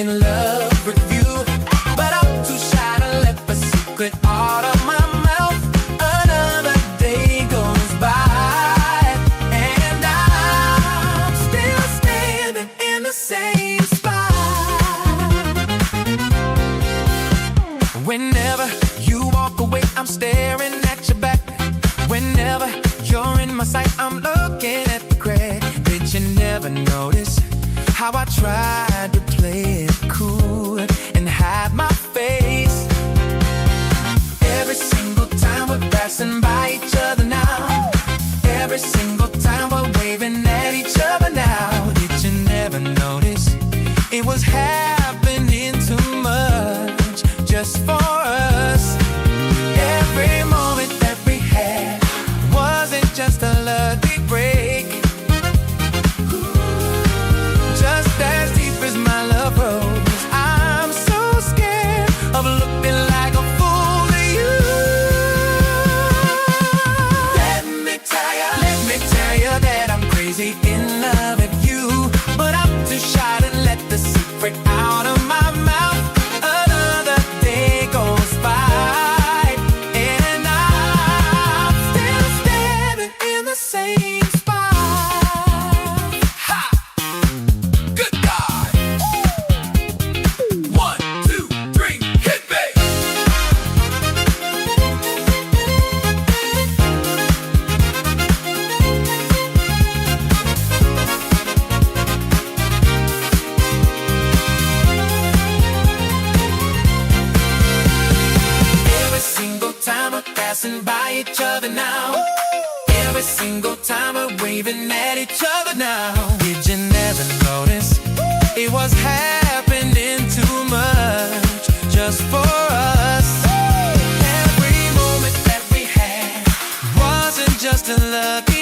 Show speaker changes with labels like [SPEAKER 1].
[SPEAKER 1] in love with you, but I'm too shy to let the secret out of my mouth. Another day goes by, and I'm still standing in the same spot. Whenever you walk away, I'm staring at your back. Whenever you're in my sight, I'm looking at the crack. Did you never notice how I tried to play it cool and hide my face? Every single time we're passing by each other now, every single time we're waving at each other now. Did you never notice it was happening too much just for us? Every moment that we had wasn't just a lucky break. Just as deep as my love rose, I'm so scared of looking like a fool to you. Let me tell you that I'm crazy in love with you, but I'm too shy to let the secret out of my mouth. Another day goes by, and I'm still standing in the same spot. Ha! Good God! 1, 2, 3, hit me! Every single time we're passing by each other now, every single time we're waving at each other now. Did you never notice it was happening too much just for us? Every moment that we had wasn't just a lucky